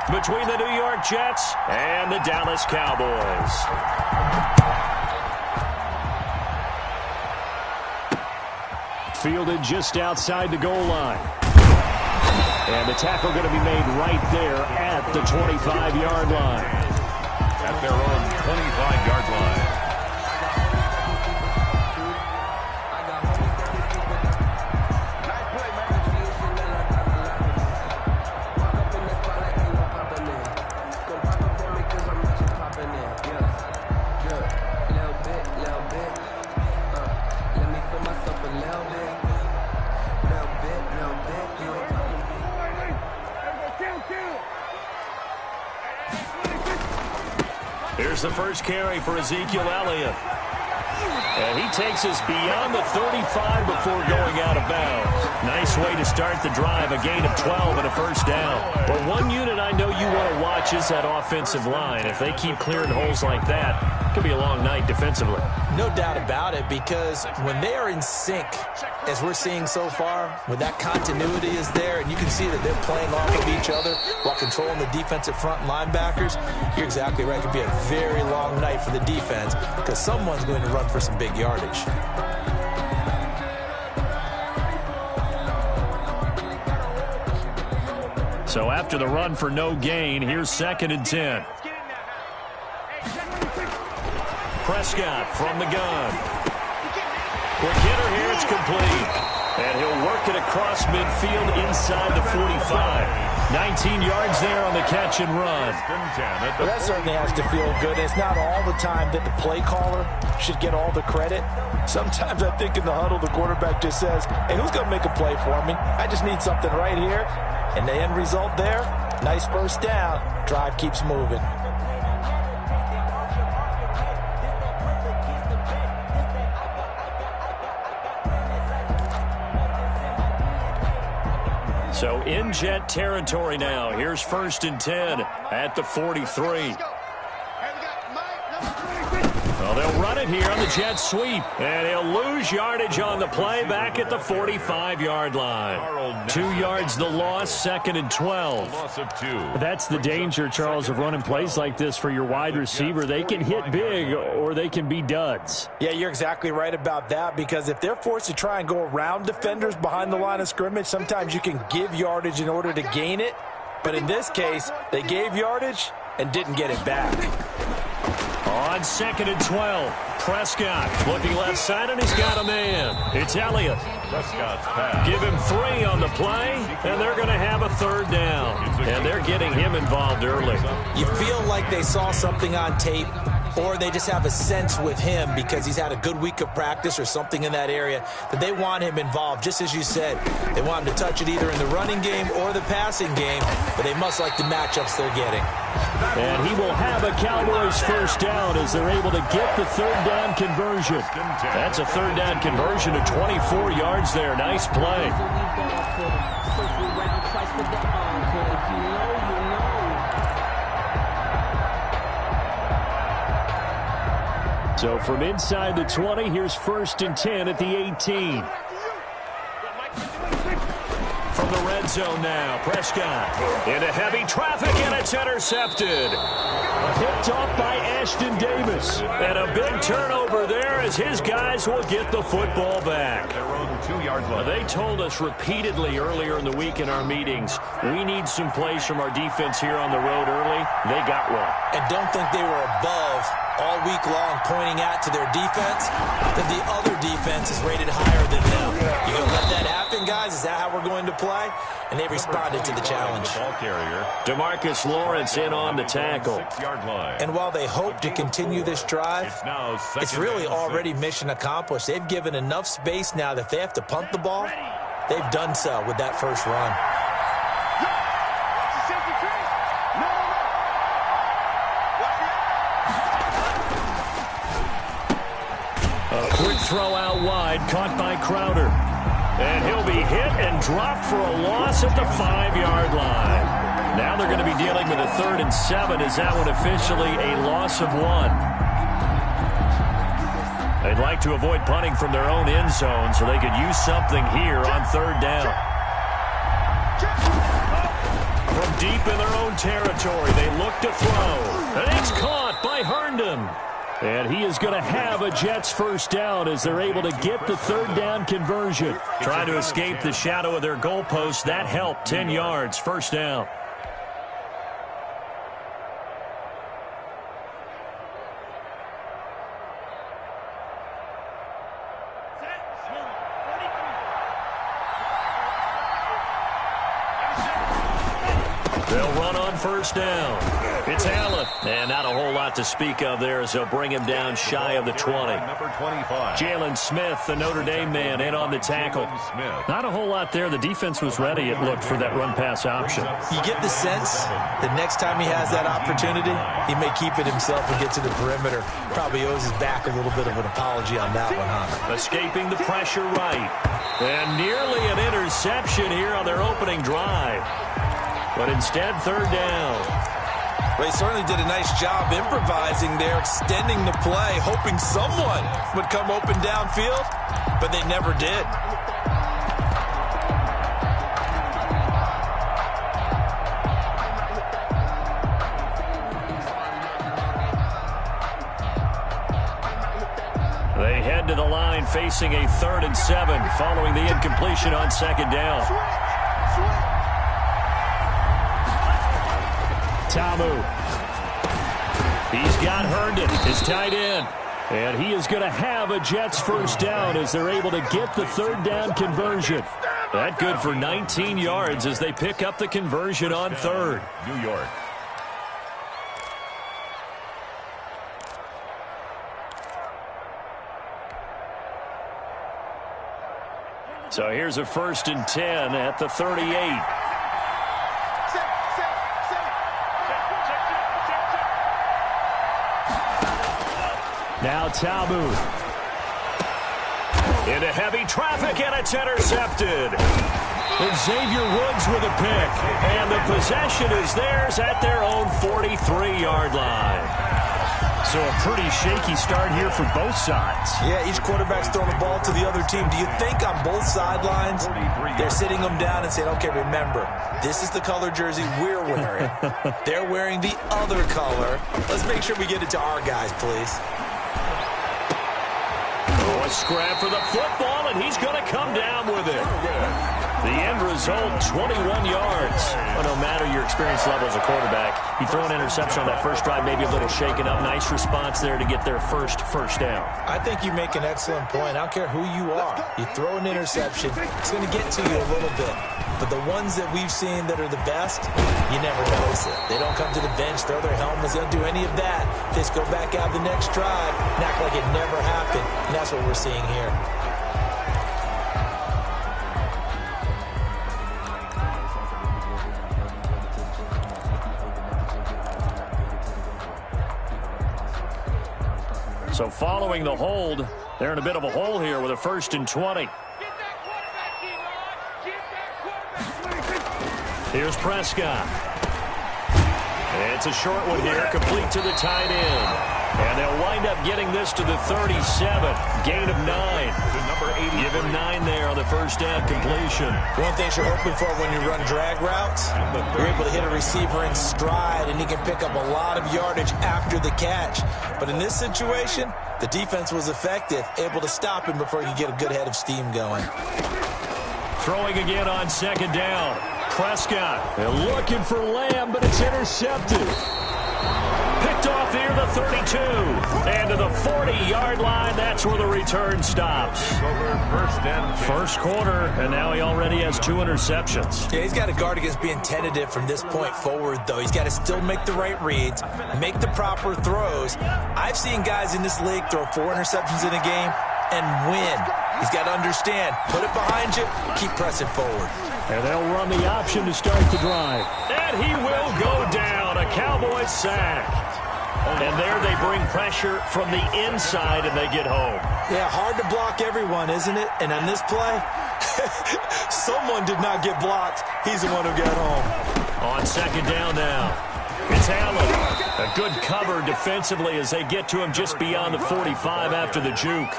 between the New York Jets and the Dallas Cowboys. Fielded just outside the goal line. And the tackle going to be made right there at the 25-yard line. At their own 25-yard line. Here's the first carry for Ezekiel Elliott. And he takes us beyond the 35 before going out of bounds. Nice way to start the drive, a gain of 12 and a first down. But one unit I know you want to watch is that offensive line. If they keep clearing holes like that, it could be a long night defensively. No doubt about it, because when they are in sync, as we're seeing so far, when that continuity is there, and you can see that they're playing off of each other while controlling the defensive front linebackers, you're exactly right. It could be a very long night for the defense because someone's going to run for some big yardage. So after the run for no gain, here's 2nd and 10. Prescott from the gun. Quick hitter here, it's complete. And he'll work it across midfield inside the 45. 19 yards there on the catch and run. Well, that certainly has to feel good. It's not all the time that the play caller should get all the credit. Sometimes I think in the huddle, the quarterback just says, hey, who's going to make a play for me? I just need something right here. And the end result there, nice first down. Drive keeps moving. So in Jet territory now. Here's 1st and 10 at the 43. Well, they'll run it here on the jet sweep. And he'll lose yardage on the play back at the 45-yard line. 2 yards the loss, 2nd and 12. That's the danger, Charles, of running plays like this for your wide receiver. They can hit big or they can be duds. Yeah, you're exactly right about that, because if they're forced to try and go around defenders behind the line of scrimmage, sometimes you can give yardage in order to gain it. But in this case, they gave yardage and didn't get it back. On 2nd and 12, Prescott looking left side, and he's got a man. It's Elliott. Prescott's pass. Give him 3 on the play, and they're going to have a 3rd down. And they're getting him involved early. You feel like they saw something on tape, or they just have a sense with him because he's had a good week of practice or something in that area that they want him involved. Just as you said, they want him to touch it either in the running game or the passing game, but they must like the matchups they're getting. And he will have a Cowboys first down as they're able to get the 3rd down conversion. That's a 3rd down conversion of 24 yards there. Nice play. So from inside the 20, here's 1st and 10 at the 18. From the red zone now, Prescott into heavy traffic, and it's intercepted. Picked off by Ashton Davis. And a big turnover there as his guys will get the football back. They told us repeatedly earlier in the week in our meetings, we need some plays from our defense here on the road early. They got one. And don't think they were above all week long pointing out to their defense that the other defense is rated higher than them. You going to let that happen, guys? Is that how we're going to play? And they responded to the challenge. DeMarcus Lawrence in on the tackle. And while they hope to continue this drive, it's really already mission accomplished. They've given enough space now that if they have to punt the ball, they've done so with that first run. A quick throw out wide, caught by Crowder. And he'll be hit and dropped for a loss at the 5-yard line. Now they're going to be dealing with a 3rd and 7. Is that one officially a loss of 1? They'd like to avoid punting from their own end zone so they could use something here on 3rd down. From deep in their own territory, they look to throw. And it's caught by Herndon. And he is going to have a Jets first down as they're able to get the third down conversion. Trying to escape the shadow of their goalpost. That helped. 10 yards, first down. They'll run on first down. It's Allen. And not a whole lot to speak of there as they'll bring him down shy of the 20. Number 25. Jalen Smith, the Notre Dame man, in on the tackle. Not a whole lot there. The defense was ready, it looked, for that run-pass option. You get the sense that next time he has that opportunity, he may keep it himself and get to the perimeter. Probably owes his back a little bit of an apology on that one, huh? Escaping the pressure right. And nearly an interception here on their opening drive. But instead, third down. Well, he certainly did a nice job improvising there, extending the play, hoping someone would come open downfield, but they never did. They head to the line facing a 3rd and 7 following the incompletion on second down. Tamu. He's got Herndon, his tight end. And he is going to have a Jets first down as they're able to get the third down conversion. That good for 19 yards as they pick up the conversion on third. New York. So here's a 1st and 10 at the 38. Now Tamu. Into heavy traffic, and it's intercepted. And Xavier Woods with a pick. And the possession is theirs at their own 43-yard line. So a pretty shaky start here for both sides. Yeah, each quarterback's throwing the ball to the other team. Do you think on both sidelines they're sitting them down and saying, okay, remember, this is the color jersey we're wearing. They're wearing the other color. Let's make sure we get it to our guys, please. Oh, a scrap for the football, and he's going to come down with it. The end result, 21 yards. Well, no matter your experience level as a quarterback, you throw an interception on that first drive, maybe a little shaken up. Nice response there to get their first down. I think you make an excellent point. I don't care who you are. You throw an interception, it's going to get to you a little bit. But the ones that we've seen that are the best, you never notice it. They don't come to the bench, throw their helmets. They don't do any of that. They just go back out the next drive and act like it never happened. And that's what we're seeing here. So following the hold, they're in a bit of a hole here with a 1st and 20. Here's Prescott. It's a short one here, complete to the tight end. And they'll wind up getting this to the 37. Gain of 9. Give him 9 there on the first down completion. One thing you're hoping for when you run drag routes, you're able to hit a receiver in stride, and he can pick up a lot of yardage after the catch. But in this situation, the defense was effective, able to stop him before he could get a good head of steam going. Throwing again on second down. Prescott looking for Lamb, but it's intercepted. Picked off near the 32. And to the 40-yard line, that's where the return stops. First quarter, and now he already has 2 interceptions. Yeah, he's got to guard against being tentative from this point forward, though. He's got to still make the right reads, make the proper throws. I've seen guys in this league throw 4 interceptions in a game and win. He's got to understand, put it behind you, keep pressing forward. And they'll run the option to start the drive. And he will go down, a Cowboys sack. And there they bring pressure from the inside, and they get home. Yeah, hard to block everyone, isn't it? And on this play, someone did not get blocked. He's the one who got home. On second down now, it's Allen. A good cover defensively as they get to him just beyond the 45 after the juke.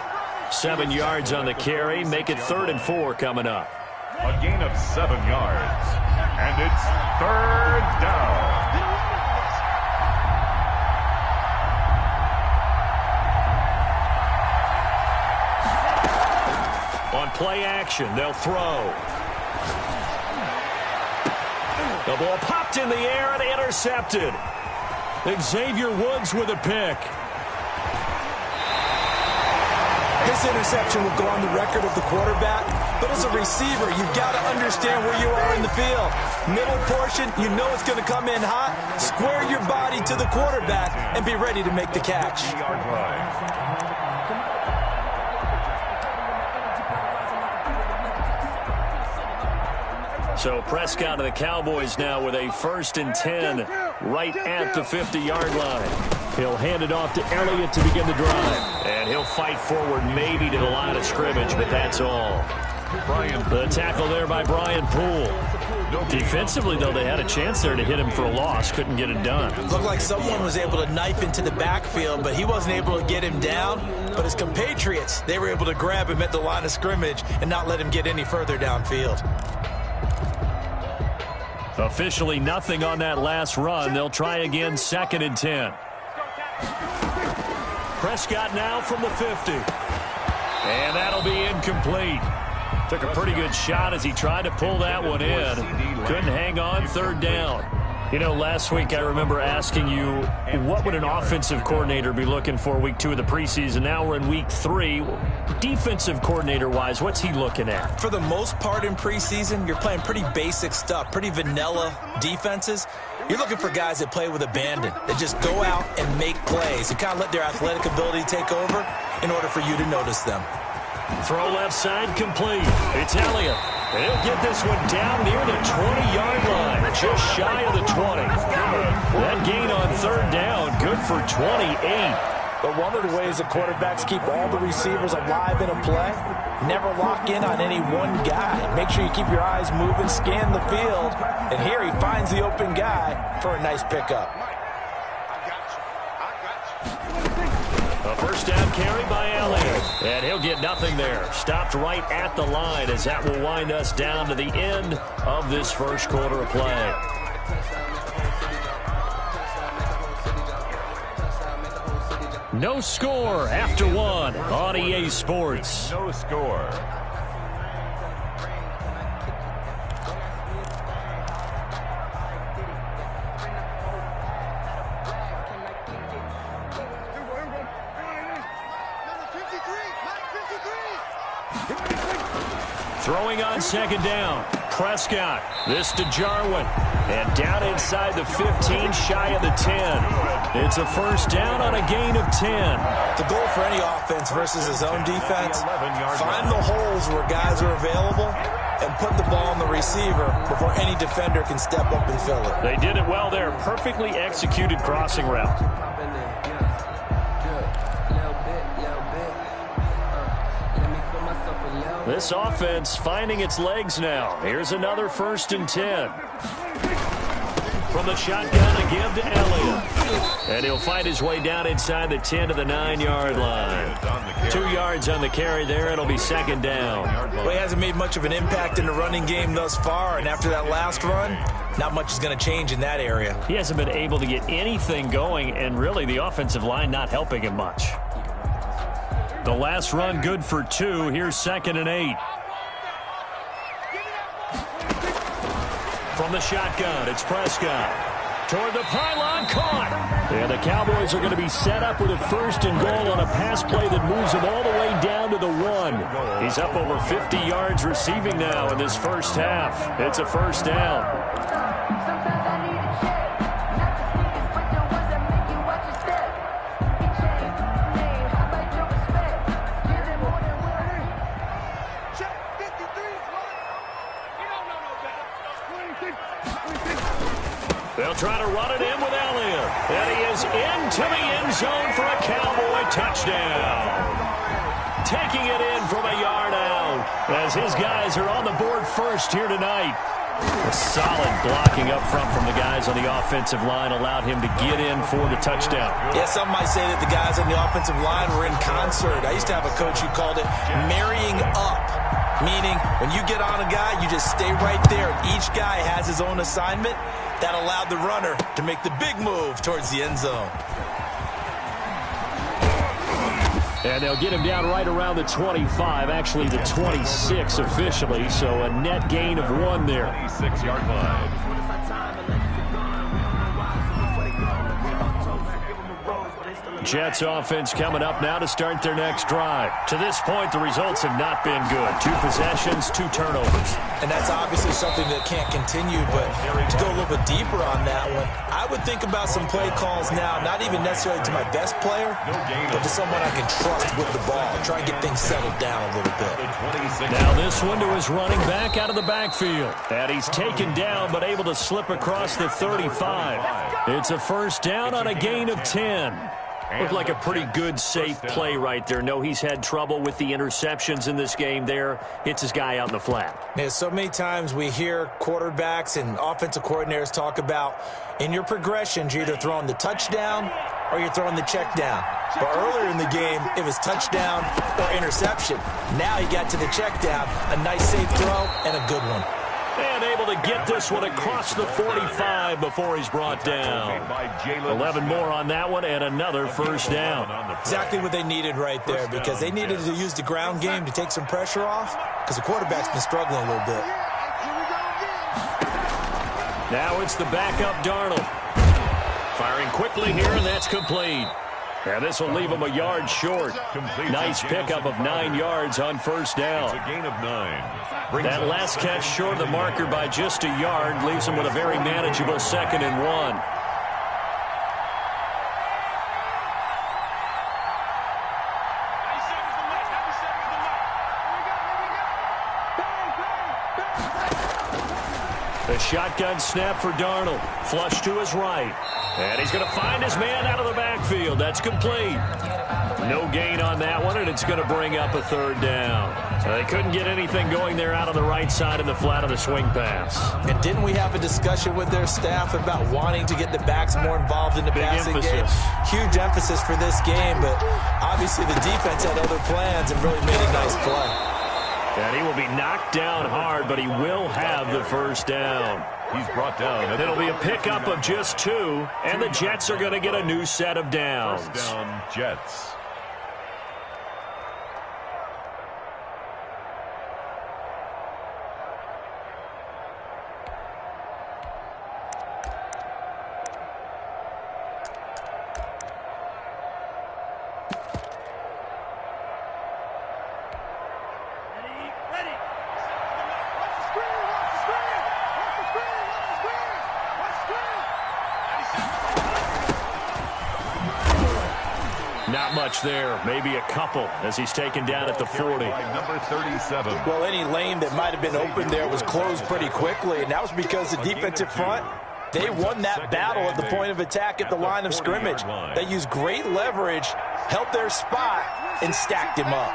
7 yards on the carry. Make it 3rd and 4 coming up. A gain of 7 yards. And it's third down. On play action, they'll throw. The ball popped in the air and intercepted. Xavier Woods with a pick. This interception will go on the record of the quarterback, but as a receiver, you've got to understand where you are in the field. Middle portion, you know it's going to come in hot. Square your body to the quarterback and be ready to make the catch. So Prescott of the Cowboys now with a 1st and 10 right at the 50-yard line. He'll hand it off to Elliott to begin the drive. And he'll fight forward maybe to the line of scrimmage, but that's all. The tackle there by Brian Poole. Defensively, though, they had a chance there to hit him for a loss. Couldn't get it done. Looked like someone was able to knife into the backfield, but he wasn't able to get him down. But his compatriots, they were able to grab him at the line of scrimmage and not let him get any further downfield. Officially nothing on that last run. They'll try again, 2nd and 10. Prescott now from the 50. And that'll be incomplete. Took a pretty good shot as he tried to pull that one in. Couldn't hang on, 3rd down. You know, last week I remember asking you, what would an offensive coordinator be looking for week 2 of the preseason? Now we're in week 3. Defensive coordinator-wise, what's he looking at? For the most part in preseason, you're playing pretty basic stuff, pretty vanilla defenses. You're looking for guys that play with abandon, that just go out and make plays and kind of let their athletic ability take over in order for you to notice them. Throw left side complete. It's Elliott. And he'll get this one down near the 20-yard line, just shy of the 20. That gain on 3rd down, good for 28. But one of the ways that quarterbacks keep all the receivers alive in a play, never lock in on any one guy. Make sure you keep your eyes moving, scan the field, and here he finds the open guy for a nice pickup. A 1st down carry by Elliott. And he'll get nothing there. Stopped right at the line as that will wind us down to the end of this 1st quarter of play. No score after 1 on EA Sports. No score. Throwing on 2nd down. Prescott. This to Jarwin. And down inside the 15, shy of the 10. It's a 1st down on a gain of 10. The goal for any offense versus his own defense, find the holes where guys are available and put the ball on the receiver before any defender can step up and fill it. They did it well there. Perfectly executed crossing route. This offense finding its legs now. Here's another 1st and 10. From the shotgun, a give to Elliott. And he'll fight his way down inside the 10 to the 9-yard line. 2 yards on the carry there. It'll be 2nd down. Well, he hasn't made much of an impact in the running game thus far, and after that last run, not much is going to change in that area. He hasn't been able to get anything going, and really the offensive line not helping him much. The last run good for 2. Here's 2nd and 8. From the shotgun, it's Prescott. Toward the pylon, caught. And the Cowboys are going to be set up with a 1st and goal on a pass play that moves him all the way down to the 1. He's up over 50 yards receiving now in this 1st half. It's a 1st down. They'll try to run it in with Elliott. And he is into the end zone for a Cowboy touchdown. Taking it in from a yard out as his guys are on the board first here tonight. A solid blocking up front from the guys on the offensive line allowed him to get in for the touchdown. Yeah, some might say that the guys on the offensive line were in concert. I used to have a coach who called it marrying up. Meaning, when you get on a guy, you just stay right there. Each guy has his own assignment. That allowed the runner to make the big move towards the end zone. And they'll get him down right around the 25, actually the 26 officially, so a net gain of 1 there. 26-yard line. Jets offense coming up now to start their next drive. To this point, the results have not been good. 2 possessions, 2 turnovers. And that's obviously something that can't continue, but to go a little bit deeper on that one, I would think about some play calls now, not even necessarily to my best player, but to someone I can trust with the ball. Try and get things settled down a little bit. Now this one to his running back out of the backfield. And he's taken down, but able to slip across the 35. It's a first down on a gain of 10. Looked like a pretty good, safe play right there. No, he's had trouble with the interceptions in this game there. Hits his guy out in the flat. Yeah, so many times we hear quarterbacks and offensive coordinators talk about in your progressions, you're either throwing the touchdown or you're throwing the check down. But earlier in the game, it was touchdown or interception. Now he got to the check down, a nice safe throw and a good one. And able to get this one across the 45 before he's brought down. 11 more on that one and another first down. Exactly what they needed right there, because they needed to use the ground game to take some pressure off, because the quarterback's been struggling a little bit. Now it's the backup Darnold. Firing quickly here, and that's complete. And this will leave him a yard short. Nice pickup of 9 yards on first down. It's a gain of 9. That last catch short of the marker by just a yard leaves him with a very manageable 2nd and 1. The shotgun snap for Darnold. Flush to his right. And he's going to find his man out of the backfield. That's complete. No gain on that one, and it's going to bring up a 3rd down. So they couldn't get anything going there out on the right side in the flat of the swing pass. And didn't we have a discussion with their staff about wanting to get the backs more involved in the passing game? Huge emphasis for this game, but obviously the defense had other plans and really made a nice play. And he will be knocked down hard, but he will have the first down. He's brought down. It'll be a pickup of just 2, and the Jets are going to get a new set of downs. First down, Jets. Not much there, maybe a couple as he's taken down at the 40. Number 37. Well, any lane that might have been open there was closed pretty quickly, and that was because the defensive front, they won that battle at the point of attack at the line of scrimmage. They used great leverage, held their spot, and stacked him up.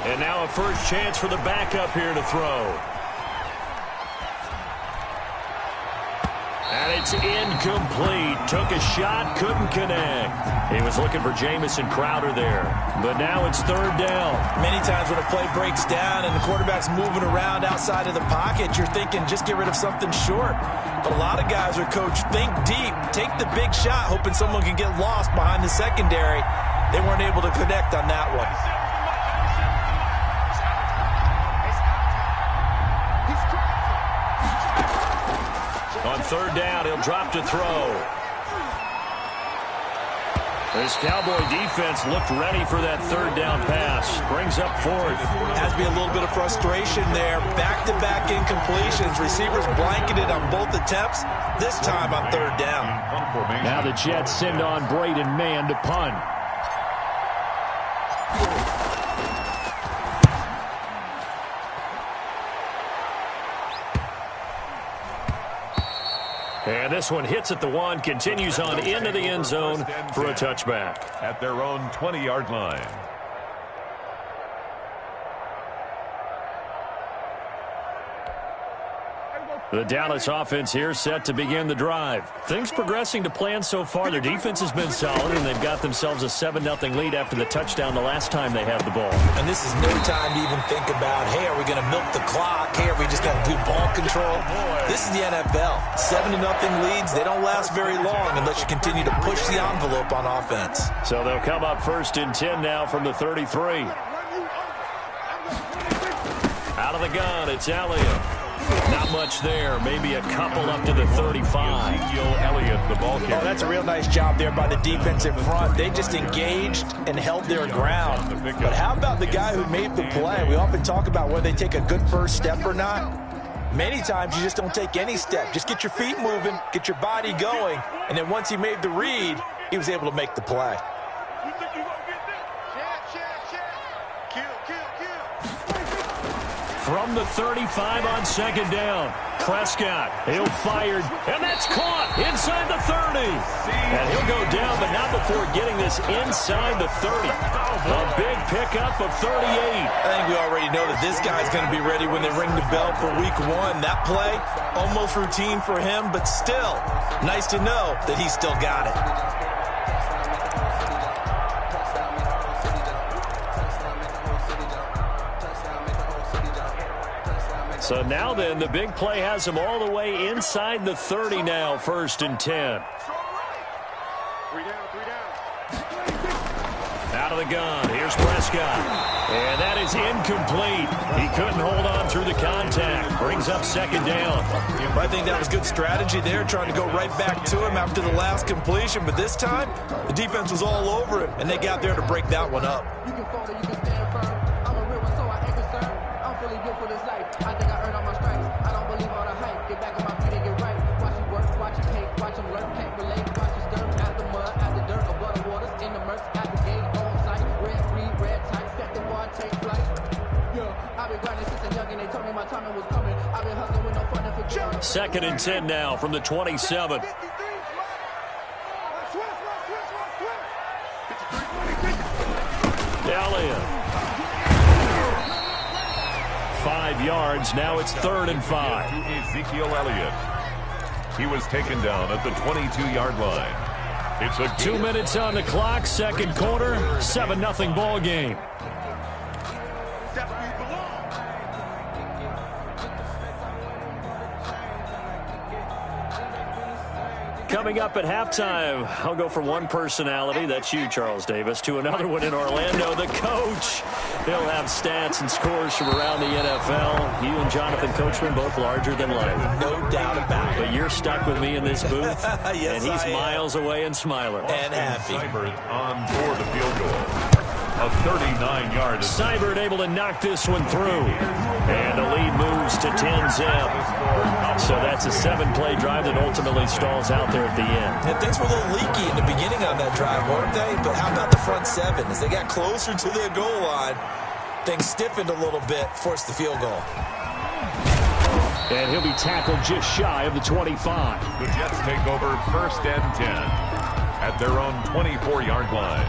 And now a first chance for the backup here to throw. And it's incomplete. Took a shot, couldn't connect. He was looking for Jamison Crowder there. But now it's 3rd down. Many times when a play breaks down and the quarterback's moving around outside of the pocket, you're thinking just get rid of something short. But a lot of guys are coached, think deep, take the big shot, hoping someone can get lost behind the secondary. They weren't able to connect on that one. On 3rd down, he'll drop to throw. This Cowboy defense looked ready for that 3rd down pass. Brings up 4th. Has to be a little bit of frustration there. Back-to-back incompletions. Receivers blanketed on both attempts, this time on 3rd down. Now the Jets send on Braden Mann to punt. And this one hits at the 1, continues on into the end zone for a touchback. At their own 20-yard line. The Dallas offense here set to begin the drive. Things progressing to plan so far. Their defense has been solid, and they've got themselves a 7-0 lead after the touchdown the last time they had the ball. And this is no time to even think about, hey, are we going to milk the clock? Hey, are we just going to do ball control? This is the NFL. 7-0 leads, they don't last very long unless you continue to push the envelope on offense. So they'll come up 1st and 10 now from the 33. Out of the gun, it's Elliott. Not much there. Maybe a couple up to the 35. Ezekiel Elliott, the ball carrier. Oh, that's a real nice job there by the defensive front. They just engaged and held their ground. But how about the guy who made the play? We often talk about whether they take a good first step or not. Many times you just don't take any step. Just get your feet moving, get your body going, and then once he made the read, he was able to make the play. From the 35 on 2nd down. Prescott, he'll fire, and that's caught inside the 30. And he'll go down, but not before getting this inside the 30. A big pickup of 38. I think we already know that this guy's going to be ready when they ring the bell for week 1. That play, almost routine for him, but still, nice to know that he's still got it. So now then, the big play has him all the way inside the 30 now, 1st and 10. Out of the gun, here's Prescott. And that is incomplete. He couldn't hold on through the contact. Brings up 2nd down. I think that was good strategy there, trying to go right back to him after the last completion. But this time, the defense was all over him, and they got there to break that one up. You can fall or you can stand firm. I'm a real one, so I ain't concerned. I'm fully built for this life. I think I earned all my stripes. I don't believe all the hype. Get back on my feet and get right. Watch you work, watch you hate, watch them learn, can't relate. Watch you stir out the mud, out the dirt, above the waters, in the murks, out the gate, on sight. Red, green, red, tight, set the bar, take flight. Yeah, I've been grinding since a youngin'. They told me my timing was coming. I've been hustling with no fun and forgetting. 2nd and 10 now from the 27. Elliott. 5 yards. Now it's 3rd and 5. Ezekiel Elliott. He was taken down at the 22-yard line. It's a 2 minutes on the clock, 2nd quarter, 7-0 ball game. Coming up at halftime, I'll go from one personality, that's you, Charles Davis, to another one in Orlando, the coach. He'll have stats and scores from around the NFL. You and Jonathan Coachman, both larger than life. No doubt about it. But you're stuck with me in this booth, yes, and he's miles away and smiling. And happy. Seibert on for the field goal. A 39-yard. Seibert able to knock this one through. And the lead moves to 10-zip. So that's a 7-play drive that ultimately stalls out there at the end. And things were a little leaky in the beginning on that drive, weren't they? But how about the front 7? As they got closer to their goal line, things stiffened a little bit, forced the field goal. And he'll be tackled just shy of the 25. The Jets take over 1st and 10 at their own 24-yard line.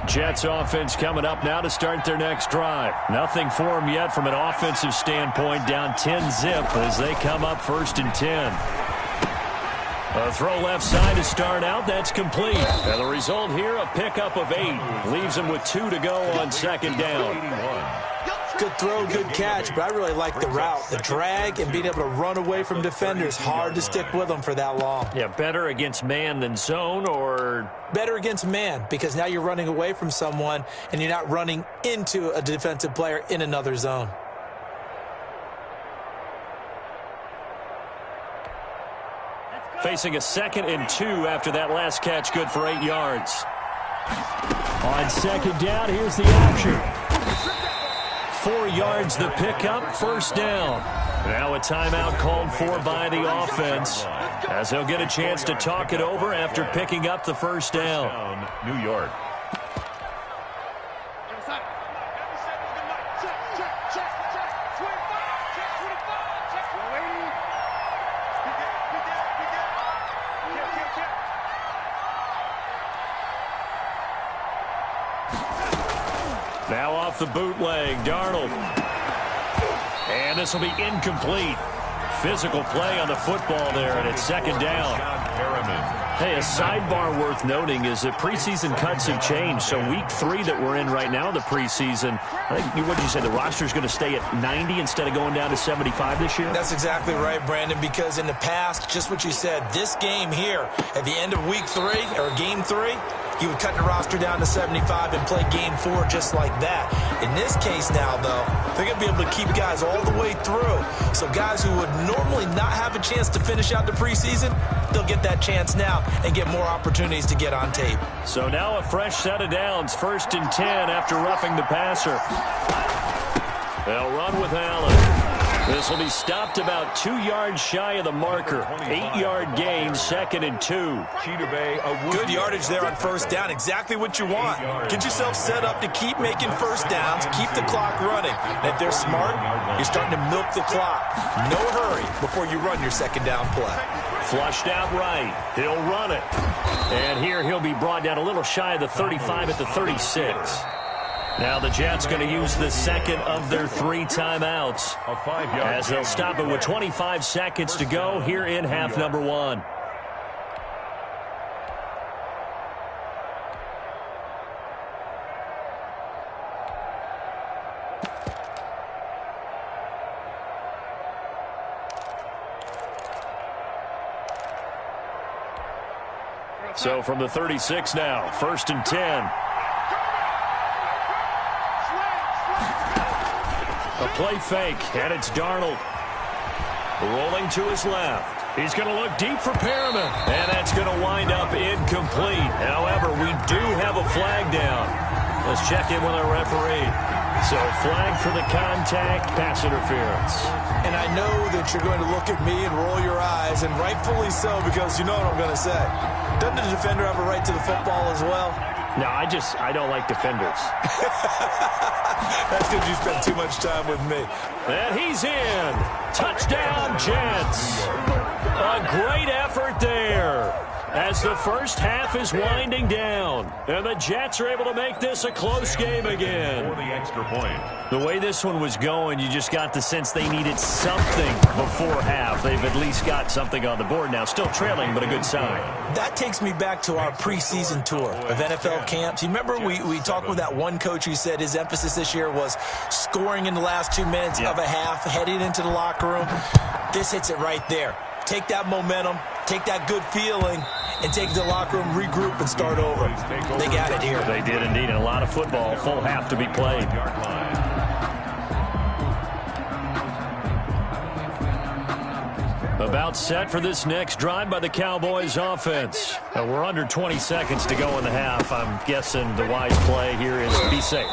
Jets offense coming up now to start their next drive. Nothing for them yet from an offensive standpoint, down 10-zip as they come up 1st and 10. A throw left side to start out. That's complete. And the result here, a pickup of 8. Leaves them with 2 to go on 2nd down. Good throw, good catch, but I really like the route. The drag and being able to run away from defenders. Hard to stick with them for that long. Yeah, better against man than zone, or better against man, because now you're running away from someone and you're not running into a defensive player in another zone. Facing a 2nd and 2 after that last catch, good for 8 yards. On 2nd down, here's the action. 4 yards the pickup, 1st down. Now a timeout called for by the offense, as they'll get a chance to talk it over after picking up the 1st down. New York. Now off the bootleg, Darnold. And this will be incomplete. Physical play on the football there, and it's second down. Hey, a sidebar worth noting is that preseason cuts have changed. So week 3 that we're in right now, the preseason, I think, what did you say, the roster's going to stay at 90 instead of going down to 75 this year? That's exactly right, Brandon, because in the past, just what you said, this game here, at the end of week 3, or game 3, he would cut the roster down to 75 and play game 4 just like that. In this case now, though, they're going to be able to keep guys all the way through. So guys who would normally not have a chance to finish out the preseason, they'll get that chance now and get more opportunities to get on tape. So now a fresh set of downs, 1st and 10 after roughing the passer. They'll run with Allen. This will be stopped about 2 yards shy of the marker. 8-yard gain, 2nd and 2. Good yardage there on 1st down. Exactly what you want. Get yourself set up to keep making 1st downs, keep the clock running. And if they're smart, you're starting to milk the clock. No hurry before you run your 2nd down play. Flushed out right. He'll run it. And here he'll be brought down a little shy of the 35 at the 36. Now the Jets going to use the 2nd of their 3 timeouts as they'll stop it with 25 seconds to go here in half number 1. So from the 36 now, 1st and 10. A play fake, and it's Darnold. Rolling to his left. He's going to look deep for Perriman, and that's going to wind up incomplete. However, we do have a flag down. Let's check in with our referee. So, flag for the contact, pass interference. And I know that you're going to look at me and roll your eyes, and rightfully so, because you know what I'm going to say. Doesn't the defender have a right to the football as well? No, I don't like defenders. That's because you spent too much time with me. And he's in. Touchdown, Jets. A great effort there as the first half is winding down. And the Jets are able to make this a close game again. For the extra point. The way this one was going, you just got the sense they needed something before half. They've at least got something on the board now. Still trailing, but a good sign. That takes me back to our preseason tour of NFL camps. You remember we talked with that one coach who said his emphasis this year was scoring in the last 2 minutes of a half, heading into the locker room. This hits it right there. Take that momentum, take that good feeling, and take it to the locker room, regroup, and start over. They got it here. They did indeed, and a lot of football, full half to be played. About set for this next drive by the Cowboys offense. We're under 20 seconds to go in the half. I'm guessing the wise play here is be safe.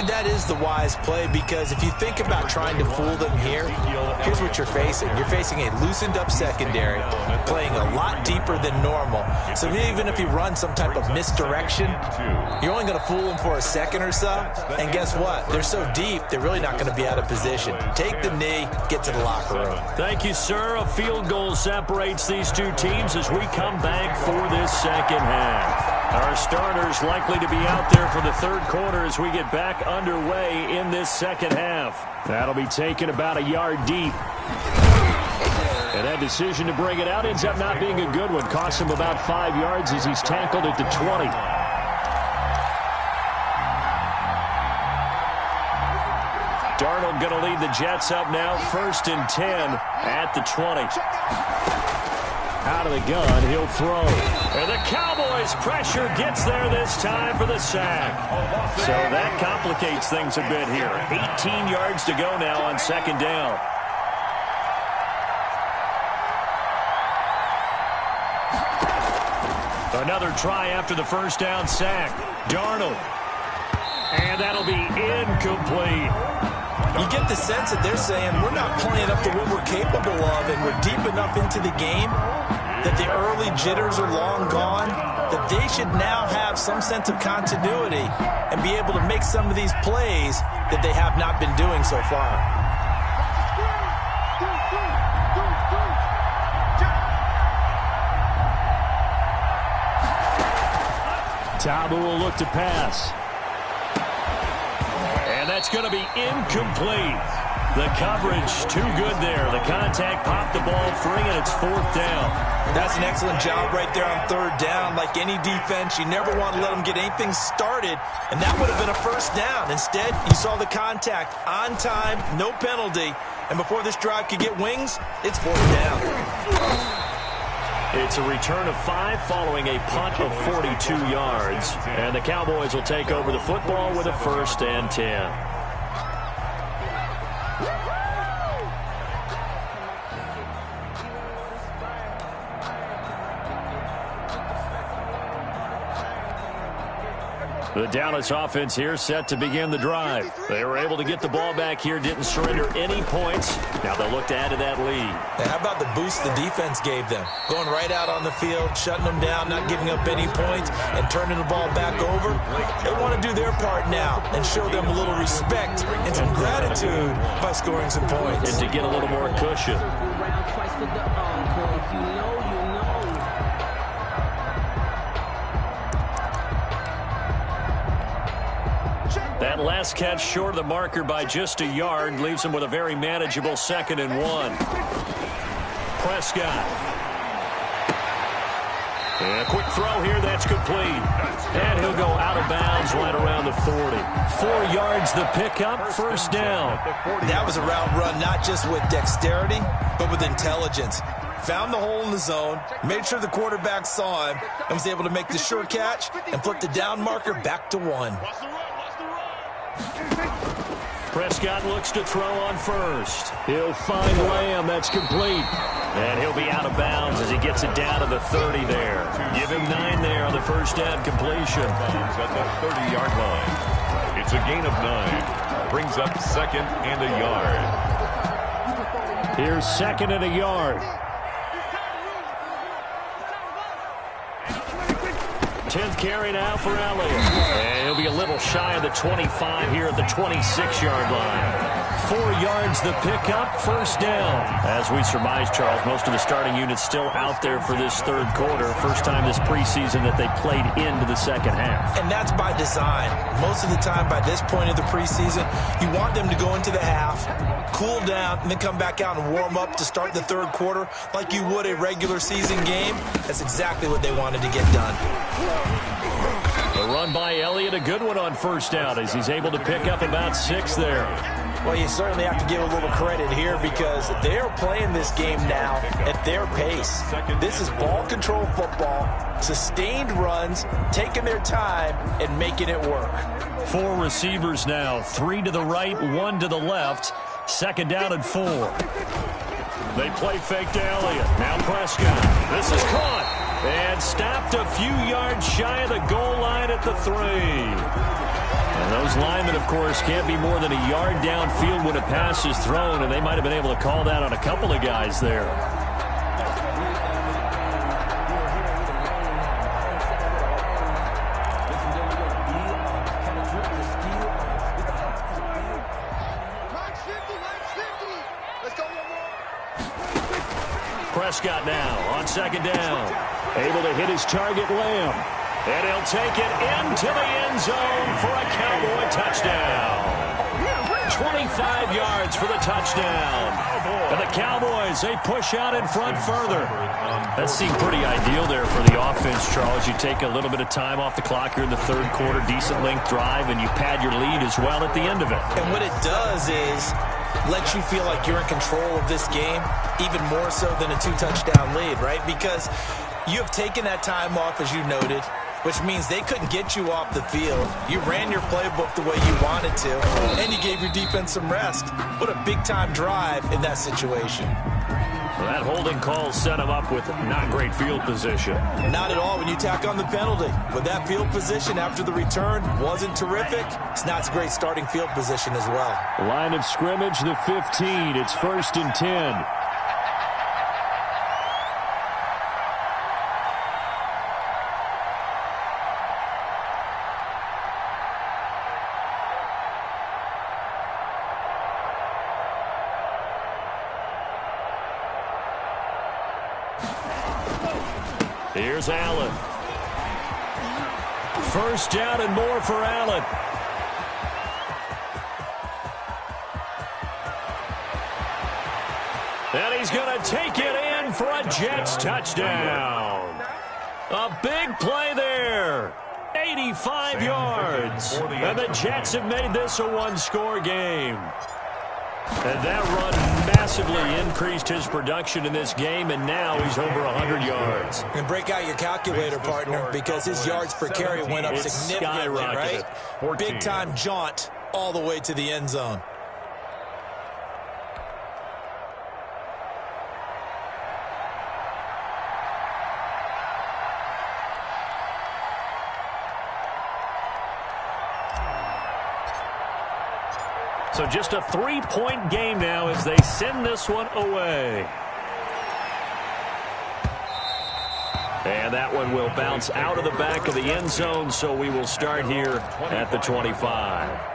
That is the wise play, because if you think about trying to fool them here, here's what you're facing. You're facing a loosened up secondary, playing a lot deeper than normal. So even if you run some type of misdirection, you're only going to fool them for a second or so. And guess what? They're so deep, they're really not going to be out of position. Take the knee, get to the locker room. Thank you, sir. A field goal separates these two teams as we come back for this second half. Our starters likely to be out there for the third quarter as we get back underway in this second half. That'll be taken about a yard deep. And that decision to bring it out ends up not being a good one. Costs him about 5 yards as he's tackled at the 20. Darnold going to lead the Jets up now, 1st and 10 at the 20. Out of the gun, he'll throw. And the Cowboys' pressure gets there this time for the sack. So that complicates things a bit here. 18 yards to go now on 2nd down. Another try after the 1st down sack. Darnold. And that'll be incomplete. You get the sense that they're saying we're not playing up to what we're capable of, and we're deep enough into the game that the early jitters are long gone, that they should now have some sense of continuity and be able to make some of these plays that they have not been doing so far. Tabu will look to pass. That's going to be incomplete. The coverage too good there. The contact popped the ball free, and it's 4th down. That's an excellent job right there on 3rd down. Like any defense, you never want to let them get anything started, and that would have been a 1st down. Instead, you saw the contact on time, no penalty, and before this drive could get wings, it's 4th down. It's a return of 5 following a punt of 42 yards, and the Cowboys will take over the football with a 1st and 10. The Dallas offense here set to begin the drive. They were able to get the ball back here, didn't surrender any points. Now they'll look to add to that lead. And how about the boost the defense gave them? Going right out on the field, shutting them down, not giving up any points, and turning the ball back over. They want to do their part now and show them a little respect and some gratitude by scoring some points. And to get a little more cushion. That last catch short of the marker by just a yard leaves him with a very manageable 2nd and 1. Prescott. And a quick throw here, that's complete. And he'll go out of bounds right around the 40. 4 yards the pickup, 1st down. That was a route run not just with dexterity, but with intelligence. Found the hole in the zone, made sure the quarterback saw him, and was able to make the sure catch and flip the down marker back to 1. Prescott looks to throw on 1st. He'll find Lamb. That's complete. And he'll be out of bounds as he gets it down to the 30 there. Give him 9 there on the 1st down completion. At the 30-yard line. It's a gain of 9. Brings up 2nd and a yard. Here's 2nd and a yard. 10th carry now for Elliott. And he'll be a little shy of the 25 here at the 26-yard line. 4 yards the pickup, 1st down. As we surmise, Charles, most of the starting units still out there for this 3rd quarter. First time this preseason that they played into the 2nd half. And that's by design. Most of the time by this point of the preseason, you want them to go into the half, cool down, and then come back out and warm up to start the 3rd quarter like you would a regular season game. That's exactly what they wanted to get done. The run by Elliott, a good one on 1st down as he's able to pick up about 6 there. Well, you certainly have to give a little credit here because they're playing this game now at their pace. This is ball control football, sustained runs, taking their time, and making it work. 4 receivers now, 3 to the right, 1 to the left. 2nd down and 4. They play fake to Elliott. Now Prescott. This is caught and stopped a few yards shy of the goal line at the 3. And those linemen, of course, can't be more than a yard downfield when a pass is thrown, and they might have been able to call that on a couple of guys there. Prescott now on 2nd down. Able to hit his target, Lamb. And he'll take it into the end zone for a Cowboy touchdown. 25 yards for the touchdown. And the Cowboys, they push out in front further. That seemed pretty ideal there for the offense, Charles. You take a little bit of time off the clock here in the 3rd quarter, decent length drive, and you pad your lead as well at the end of it. And what it does is let you feel like you're in control of this game, even more so than a 2-touchdown lead, right? Because you have taken that time off, as you noted, which means they couldn't get you off the field. You ran your playbook the way you wanted to, and you gave your defense some rest. What a big-time drive in that situation. Well, that holding call set him up with not great field position. Not at all when you tack on the penalty. But that field position after the return wasn't terrific. It's not a great starting field position as well. Line of scrimmage, the 15. It's 1st and 10. Here's Allen. 1st down and more for Allen. he's going to take it in for a Jets touchdown. A big play there. 85 yards. And the Jets have made this a one-score game. And that run massively increased his production in this game, and now he's over 100 yards. And break out your calculator, partner, because his yards per carry went up significantly, right? Big-time jaunt all the way to the end zone. So just a 3-point game now as they send this one away. And that one will bounce out of the back of the end zone, so we will start here at the 25.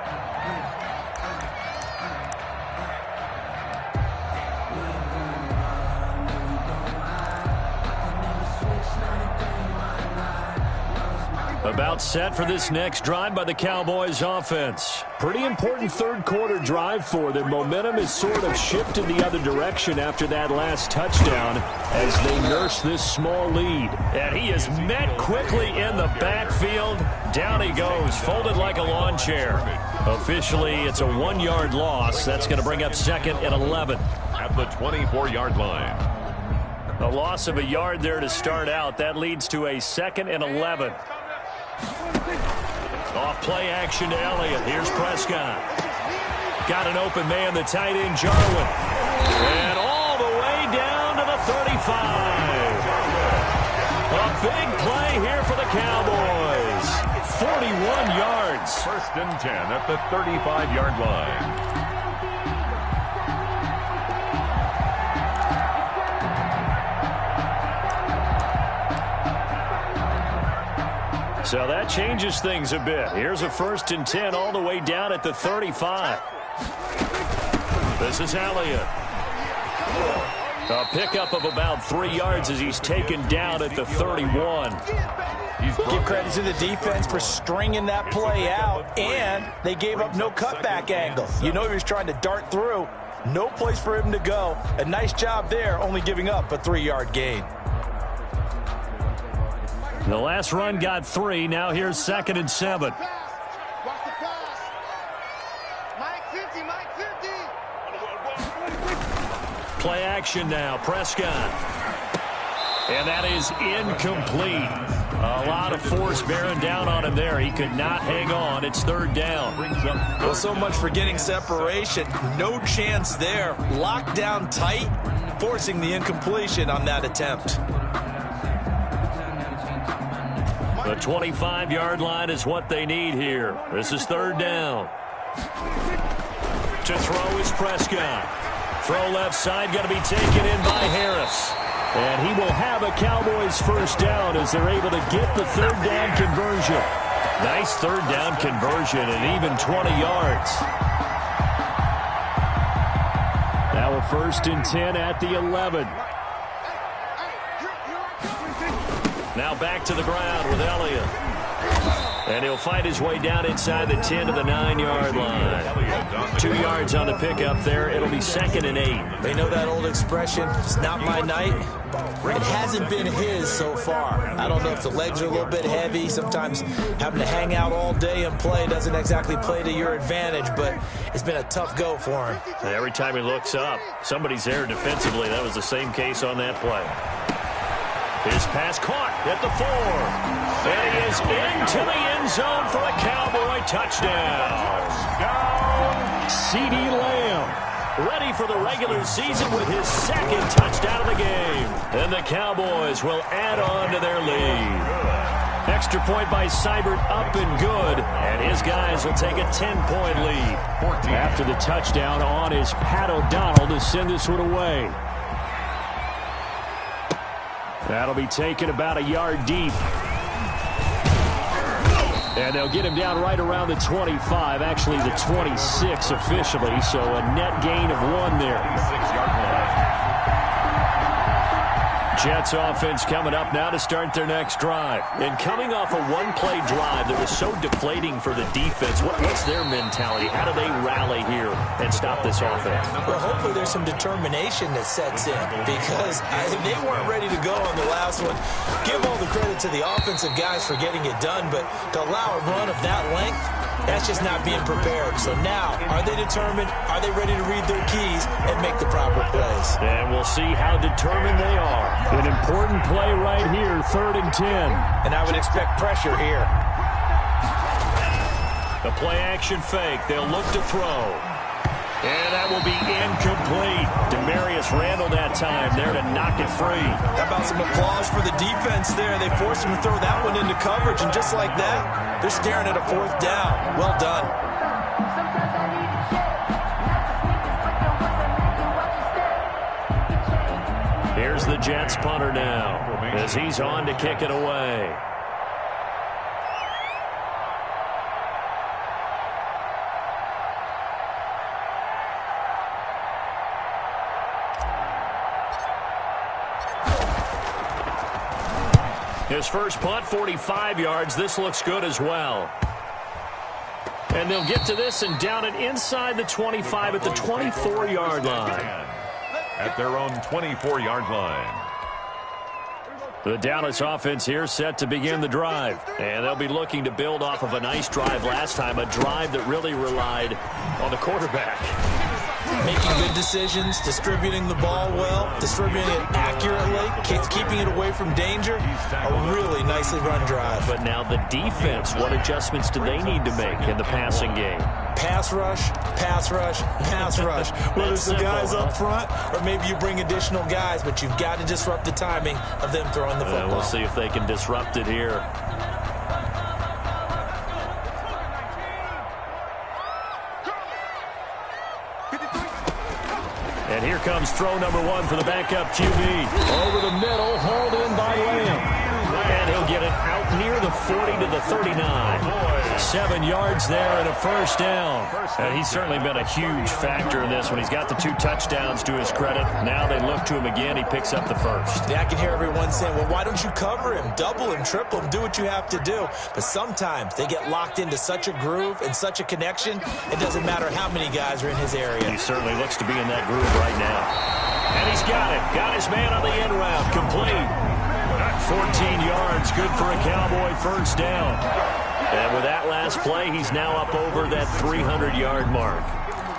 About set for this next drive by the Cowboys offense. Pretty important third-quarter drive for them. Momentum has sort of shifted the other direction after that last touchdown as they nurse this small lead. And he is met quickly in the backfield. Down he goes, folded like a lawn chair. Officially, it's a 1-yard loss. That's going to bring up second and 11. At the 24-yard line. A loss of a yard there to start out. That leads to a second and 11. Off play action to Elliott. Here's Prescott. Got an open man, the tight end, Jarwin. And all the way down to the 35. A big play here for the Cowboys. 41 yards. First and 10 at the 35-yard line. So that changes things a bit. Here's a first and 10 all the way down at the 35. This is Elliott. A pickup of about 3 yards as he's taken down at the 31. Give credit to the defense for stringing that play out, and they gave up no cutback angle. You know he was trying to dart through. No place for him to go. A nice job there, only giving up a 3-yard gain. The last run got 3. Now here's second and 7. Play action now. Prescott. And that is incomplete. A lot of force bearing down on him there. He could not hang on. It's third down. Well, so much for getting separation. No chance there. Locked down tight, forcing the incompletion on that attempt. The 25-yard line is what they need here. This is third down. To throw is Prescott. Throw left side, going to be taken in by Harris. And he will have a Cowboys first down as they're able to get the third down conversion. Nice third down conversion and even 20 yards. Now a first and 10 at the 11. Now back to the ground with Elliott. And he'll fight his way down inside the 10 to the 9-yard line. 2 yards on the pickup there. It'll be second and 8. They know that old expression, it's not my night. It hasn't been his so far. I don't know if the legs are a little bit heavy. Sometimes having to hang out all day and play doesn't exactly play to your advantage, but it's been a tough go for him. And every time he looks up, somebody's there defensively. That was the same case on that play. His pass caught at the 4. And he is into the end zone for a Cowboy touchdown. CeeDee Lamb ready for the regular season with his second touchdown of the game. And the Cowboys will add on to their lead. Extra point by Seibert up and good. And his guys will take a 10-point lead. After the touchdown on is Pat O'Donnell to send this one away. That'll be taken about a yard deep. And they'll get him down right around the 25, actually the 26 officially, so a net gain of 1 there. Jets offense coming up now to start their next drive. And coming off a one-play drive that was so deflating for the defense, what's their mentality? How do they rally here and stop this offense? Well, hopefully there's some determination that sets in because they weren't ready to go on the last one. Give all the credit to the offensive guys for getting it done, but to allow a run of that length, that's just not being prepared. So now, are they determined? Are they ready to read their keys and make the proper plays? And we'll see how determined they are. An important play right here, 3rd and 10. And I would expect pressure here. The play-action fake. They'll look to throw. And that will be incomplete. Demarius Randall that time there to knock it free. How about some applause for the defense there? They forced him to throw that one into coverage, and just like that, they're staring at a 4th down. Well done. Here's the Jets punter now as he's on to kick it away. His first punt, 45 yards. This looks good as well. And they'll get to this and down it inside the 25 at the 24-yard line. At their own 24-yard line. The Dallas offense here set to begin the drive. And they'll be looking to build off of a nice drive last time, a drive that really relied on the quarterback. Making good decisions, distributing the ball well, distributing it accurately, keeping it away from danger. A really nicely run drive. But now the defense, what adjustments do they need to make in the passing game? Pass rush, pass rush, pass rush. Whether it's the guys up front or maybe you bring additional guys, but you've got to disrupt the timing of them throwing the football. We'll see if they can disrupt it here. And here comes throw number 1 for the backup QB. Over the middle, hauled in by Lamb. And he'll get it out near the 40 to the 39. 7 yards there and a first down. And he's certainly been a huge factor in this one. He's got the 2 touchdowns to his credit. Now they look to him again. He picks up the first. Yeah, I can hear everyone saying, well, why don't you cover him? Double him, triple him, do what you have to do. But sometimes they get locked into such a groove and such a connection, it doesn't matter how many guys are in his area. He certainly looks to be in that groove right now. And he's got it. Got his man on the end route. Complete. 14 yards. Good for a Cowboy first down. And with that last play, he's now up over that 300-yard mark.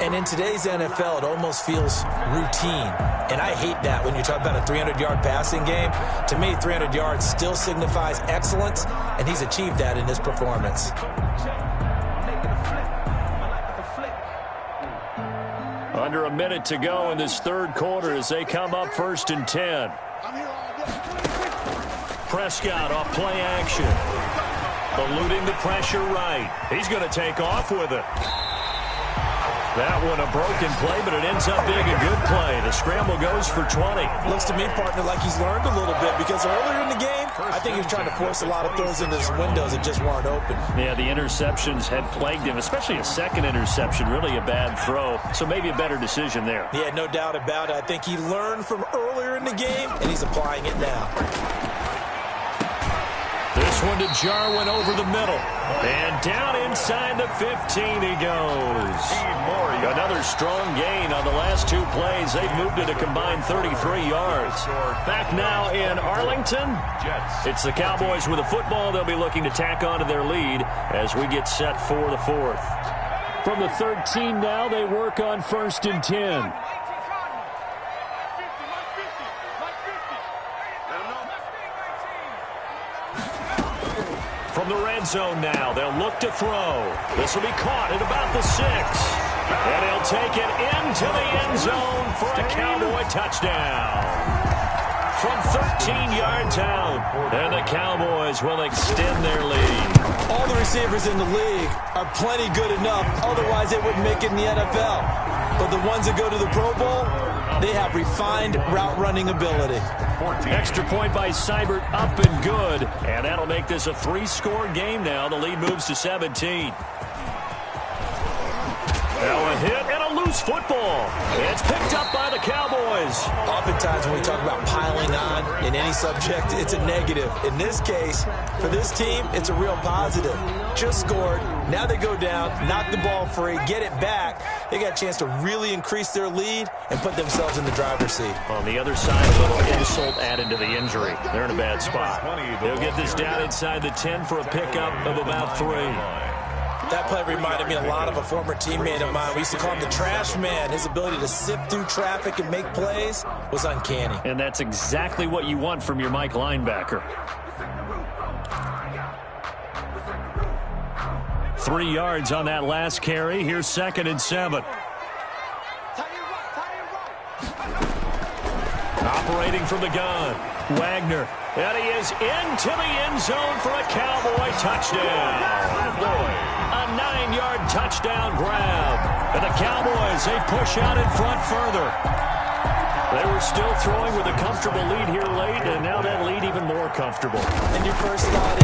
And in today's NFL, it almost feels routine. And I hate that when you talk about a 300-yard passing game. To me, 300 yards still signifies excellence, and he's achieved that in his performance. Under a minute to go in this 3rd quarter as they come up 1st and 10. Prescott off play action. Eluding the pressure right. He's going to take off with it. That one a broken play, but it ends up being a good play. The scramble goes for 20. Looks to me, partner, like he's learned a little bit because earlier in the game, I think he was trying to force a lot of throws into his windows that just weren't open. Yeah, the interceptions had plagued him, especially a second interception, really a bad throw. So maybe a better decision there. Yeah, no doubt about it. I think he learned from earlier in the game, and he's applying it now. This one to Jarwin over the middle. And down inside the 15 he goes. Another strong gain on the last 2 plays. They've moved it a combined 33 yards. Back now in Arlington. It's the Cowboys with a football. They'll be looking to tack on to their lead as we get set for the 4th. From the 13 now, they work on 1st and 10. From the red zone now, they'll look to throw. This will be caught at about the 6. And he'll take it into the end zone for a Cowboy touchdown. From 13 yards out, and the Cowboys will extend their lead. All the receivers in the league are plenty good enough, otherwise they wouldn't make it in the NFL. But the ones that go to the Pro Bowl, they have refined route running ability. Extra point by Seibert, up and good. And that'll make this a 3-score game now. The lead moves to 17. Now a hit and a loose football. It's picked up by the Cowboys. Oftentimes when we talk about piling on in any subject, it's a negative. In this case, for this team, it's a real positive. Just scored. Now they go down, knock the ball free, get it back. They got a chance to really increase their lead and put themselves in the driver's seat. On the other side, a little insult added to the injury. They're in a bad spot. They'll get this down inside the 10 for a pickup of about 3. That play reminded me a lot of a former teammate of mine. We used to call him the trash man. His ability to sift through traffic and make plays was uncanny. And that's exactly what you want from your Mike linebacker. 3 yards on that last carry. Here's 2nd and 7. Operating from the gun, Wagner. And he is into the end zone for a Cowboy touchdown. A 9-yard touchdown grab. And the Cowboys, they push out in front further. They were still throwing with a comfortable lead here late, and now that lead even more comfortable. And your first thought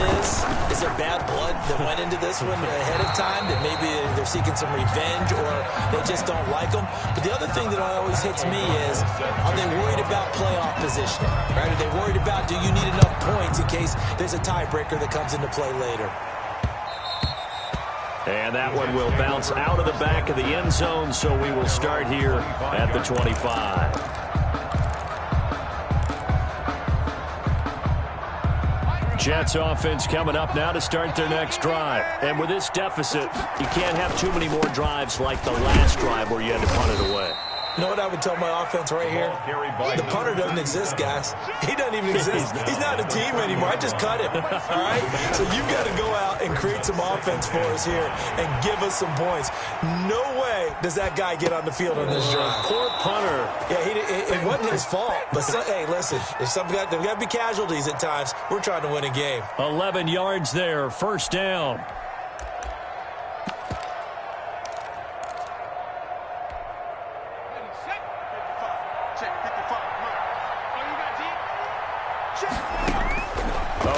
is there bad blood that went into this one ahead of time, that maybe they're seeking some revenge or they just don't like them? But the other thing that always hits me is, are they worried about playoff positioning? Right? Are they worried about, do you need enough points in case there's a tiebreaker that comes into play later? And that one will bounce out of the back of the end zone, so we will start here at the 25. Jets offense coming up now to start their next drive. And with this deficit, you can't have too many more drives like the last drive where you had to punt it away. You know what I would tell my offense right here? The punter doesn't exist, guys. He doesn't even exist. He's not a team anymore. I just cut him. All right? So you've got to go out and create some offense for us here and give us some points. No way does that guy get on the field on this drive. Poor punter. Yeah, it wasn't his fault. But, hey, listen, there's got to be casualties at times. We're trying to win a game. 11 yards there, 1st down.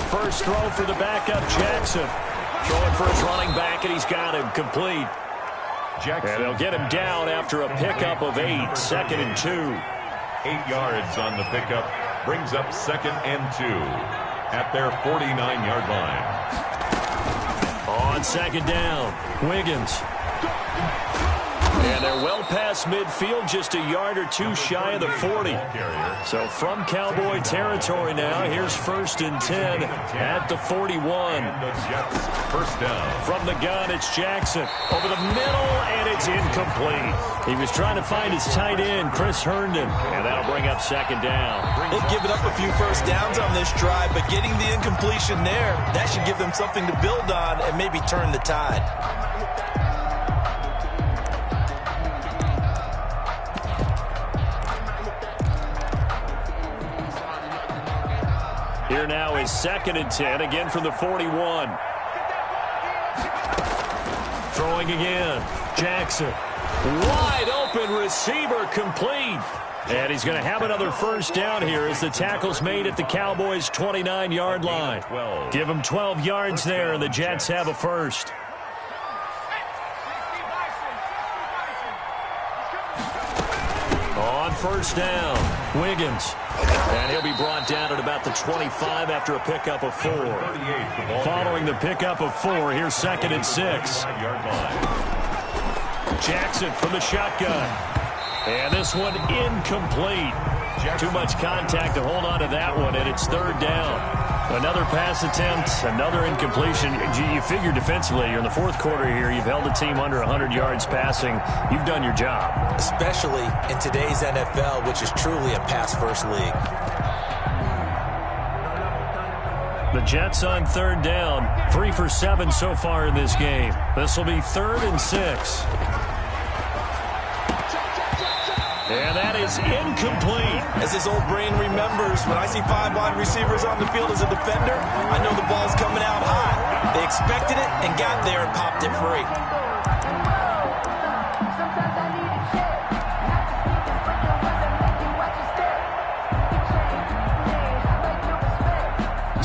First throw for the backup, Jackson. Throwing for his running back, and he's got him complete. Jackson. And they'll get him down after a pickup of 8, 2nd and 2. 8 yards on the pickup brings up 2nd and 2 at their 49-yard line. On 2nd down, Wiggins. And they're well past midfield, just a yard or 2 shy of the 40. So from Cowboy territory now, here's 1st and 10 at the 41. The Jets first down. From the gun, it's Jackson. Over the middle, and it's incomplete. He was trying to find his tight end, Chris Herndon, and that'll bring up 2nd down. They've given up a few first downs on this drive, but getting the incompletion there, that should give them something to build on and maybe turn the tide. Here now is 2nd and 10, again from the 41. Throwing again, Jackson. Wide open receiver, complete. And he's going to have another first down here as the tackle's made at the Cowboys' 29-yard line. Give them 12 yards there, and the Jets have a first. On 1st down, Wiggins. And he'll be brought down at about the 25 after a pickup of 4. Following the pickup of 4, here's 2nd and 6. Jackson from the shotgun. And this one incomplete. Too much contact to hold on to that one, and it's 3rd down. Another pass attempt, another incompletion. You figure defensively, you're in the 4th quarter here. You've held a team under 100 yards passing. You've done your job. Especially in today's NFL, which is truly a pass-first league. The Jets on 3rd down. 3 for 7 so far in this game. This will be 3rd and 6. And that is incomplete. As his old brain remembers, when I see 5 wide receivers on the field as a defender, I know the ball's coming out high. They expected it and got there and popped it free.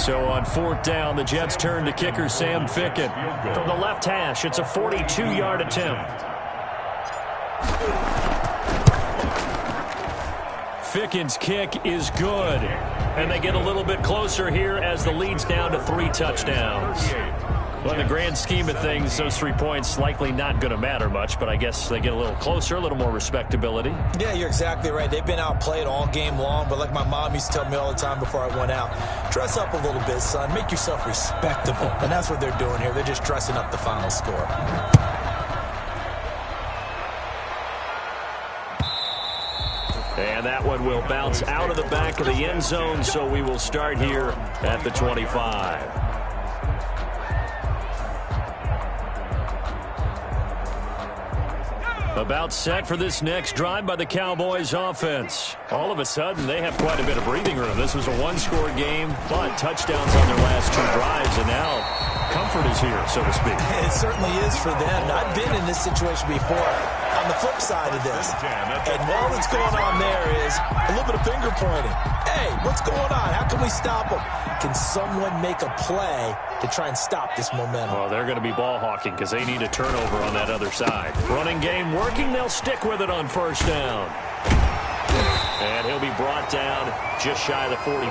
So on 4th down, the Jets turn to kicker Sam Ficken. From the left hash, it's a 42-yard attempt. Fickens' kick is good. And they get a little bit closer here as the lead's down to 3 touchdowns. Well, in the grand scheme of things, those 3 points likely not going to matter much, but I guess they get a little closer, a little more respectability. Yeah, you're exactly right. They've been outplayed all game long, but like my mom used to tell me all the time before I went out, dress up a little bit, son. Make yourself respectable. And that's what they're doing here. They're just dressing up the final score. And that one will bounce out of the back of the end zone, so we will start here at the 25. About set for this next drive by the Cowboys offense. All of a sudden, they have quite a bit of breathing room. This was a one-score game, but touchdowns on their last 2 drives, and now comfort is here, so to speak. It certainly is for them. I've been in this situation before on the flip side of this. And all that's going on there is a little bit of finger pointing. Hey, what's going on? How can we stop them? Can someone make a play to try and stop this momentum? Well, they're going to be ball hawking because they need a turnover on that other side. Running game working. They'll stick with it on first down. And he'll be brought down just shy of the 45.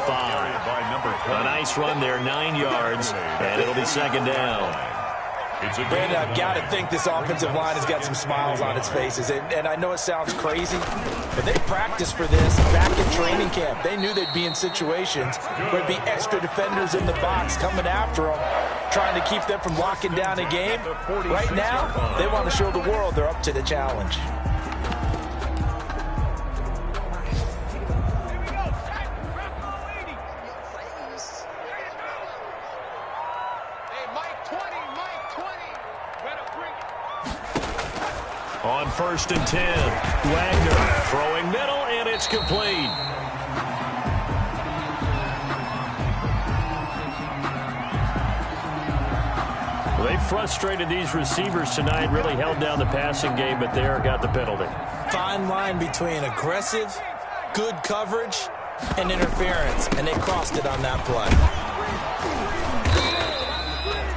A nice run there, 9 yards, and it'll be second down. Brandon, I've got to think this offensive line has got some smiles on its faces. And I know it sounds crazy, but they practiced for this back in training camp. They knew they'd be in situations where there'd be extra defenders in the box coming after them, trying to keep them from locking down a game. Right now, they want to show the world they're up to the challenge. On first and 10, Wagner throwing middle, and it's complete. Well, they frustrated these receivers tonight, really held down the passing game, but there got the penalty. Fine line between aggressive, good coverage, and interference, and they crossed it on that play.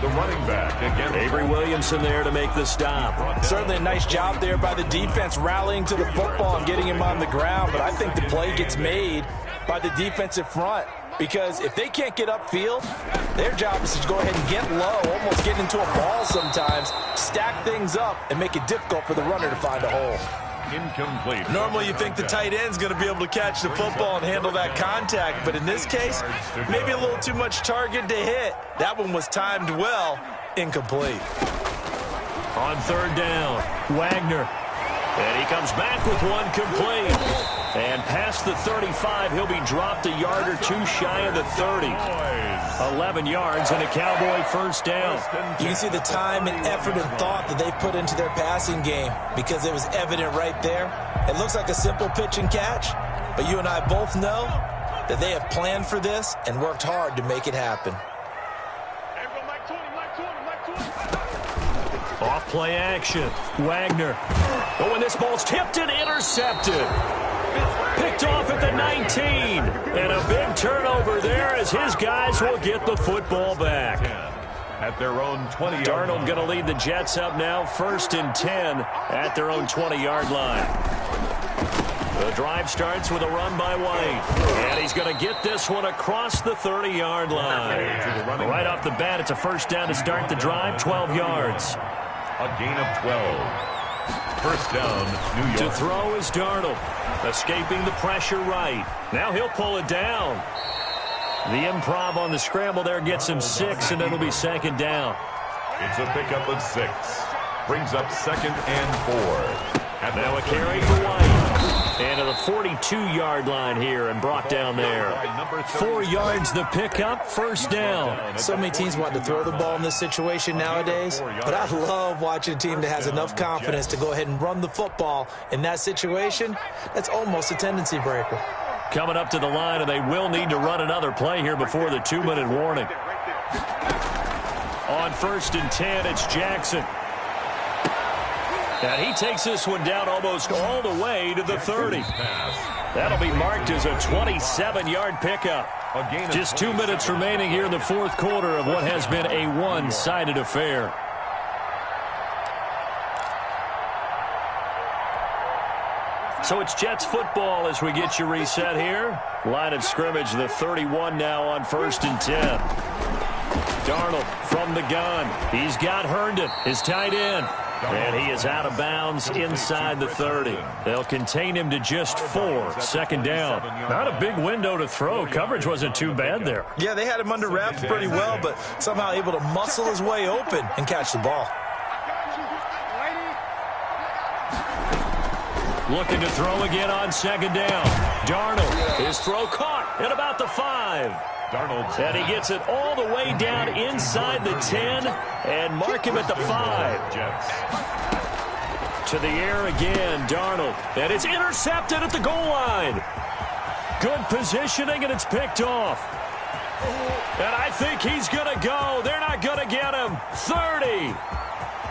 The running back again. Avery Williamson there to make the stop. Certainly a nice job there by the defense rallying to the football and getting him on the ground, but I think the play gets made by the defensive front because if they can't get upfield, their job is to go ahead and get low, almost get into a ball sometimes, stack things up, and make it difficult for the runner to find a hole. Incomplete. Normally you think the tight end's going to be able to catch the football and handle that contact, but in this case, maybe a little too much target to hit. That one was timed well. Incomplete. On third down, Wagner. And he comes back with one complete. And past the 35, he'll be dropped a yard or 2 shy of the 30. 11 yards and a Cowboy first down. You can see the time and effort and thought that they put into their passing game because it was evident right there. It looks like a simple pitch and catch, but you and I both know that they have planned for this and worked hard to make it happen. Off play action. Wagner. Oh, and this ball's tipped and intercepted. Picked off at the 19. And a big turnover there as his guys will get the football back. At their own 20-yard line. Darnold going to lead the Jets up now, first and 10 at their own 20-yard line. The drive starts with a run by White. And he's going to get this one across the 30-yard line. Right off the bat, it's a first down to start the drive, 12 yards. A gain of 12. First down, New York. To throw is Darnold, escaping the pressure right. Now he'll pull it down. The improv on the scramble there gets him 6, and it'll be second down. It's a pickup of 6. Brings up second and 4. And now a carry for White. And to the 42-yard line here and brought down there. 4 yards the pickup, first down. So many teams want to throw the ball in this situation nowadays, but I love watching a team that has enough confidence to go ahead and run the football in that situation. That's almost a tendency breaker. Coming up to the line, and they will need to run another play here before the 2-minute warning. On first and 10, it's Jackson. And he takes this one down almost all the way to the 30. That'll be marked as a 27-yard pickup. Just 2 minutes remaining here in the fourth quarter of what has been a one-sided affair. So it's Jets football as we get you reset here. Line of scrimmage, the 31 now on 1st and 10. Darnold from the gun. He's got Herndon, his tight end. And he is out of bounds inside the 30. They'll contain him to just 4. 2nd down. Not a big window to throw. Coverage wasn't too bad there. Yeah, they had him under wraps pretty well, but somehow able to muscle his way open and catch the ball. Looking to throw again on 2nd down. Darnold, his throw caught at about the 5. And he gets it all the way down inside the 10 and mark him at the 5. To the air again, Darnold. And it's intercepted at the goal line. Good positioning, and it's picked off. And I think he's going to go. They're not going to get him. 30,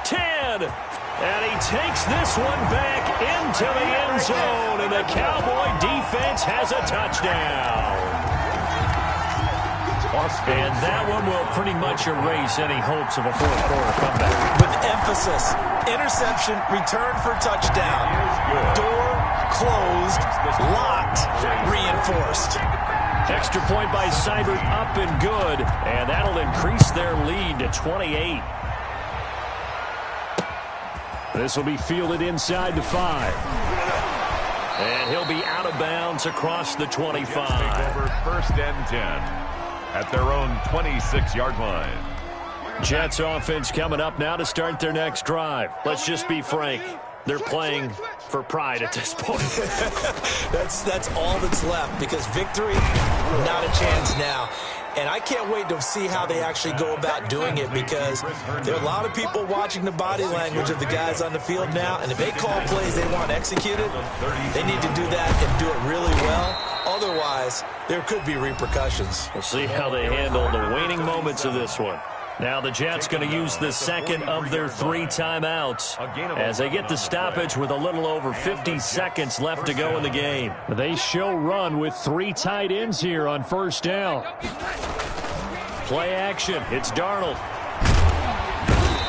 10, and he takes this one back into the end zone, and the Cowboy defense has a touchdown. And that one will pretty much erase any hopes of a fourth-quarter comeback. With emphasis, interception, return for touchdown. Door closed, locked, reinforced. Extra point by Seibert up and good, and that'll increase their lead to 28. This will be fielded inside the 5. And he'll be out of bounds across the 25. Take over 1st and 10. At their own 26-yard line. Jets offense coming up now to start their next drive. Let's just be frank. They're playing for pride at this point. That's all that's left, because victory, not a chance now. And I can't wait to see how they actually go about doing it, because there are a lot of people watching the body language of the guys on the field now, and if they call plays they want executed, they need to do that and do it really well. Otherwise, there could be repercussions. We'll see how they handle the waning moments of this one. Now the Jets going to use the second of their 3 timeouts as they get the stoppage with a little over 50 seconds left to go in the game. They show run with 3 tight ends here on 1st down. Play action. It's Darnold.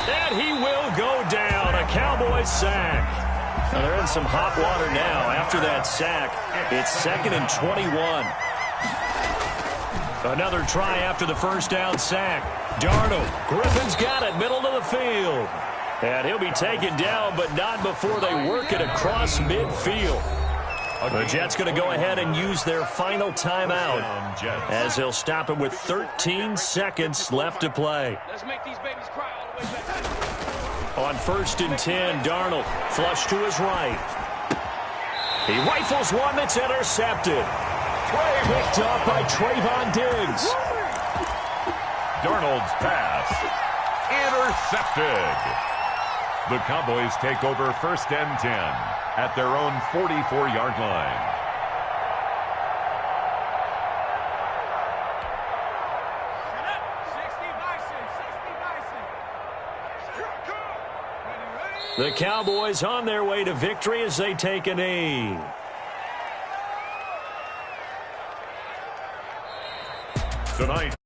And he will go down. A Cowboys sack. Now they're in some hot water now after that sack. It's 2nd and 21. Another try after the 1st down sack. Darnold. Griffin's got it, middle of the field. And he'll be taken down, but not before they work it across midfield. The Jets going to go ahead and use their final timeout as they'll stop him with 13 seconds left to play. Let's make these babies cry all the way back. On 1st and 10, Darnold flush to his right. He rifles one that's intercepted. Picked up by Trayvon Diggs. Darnold's pass intercepted. The Cowboys take over 1st and 10 at their own 44-yard line. The Cowboys on their way to victory as they take a knee. Tonight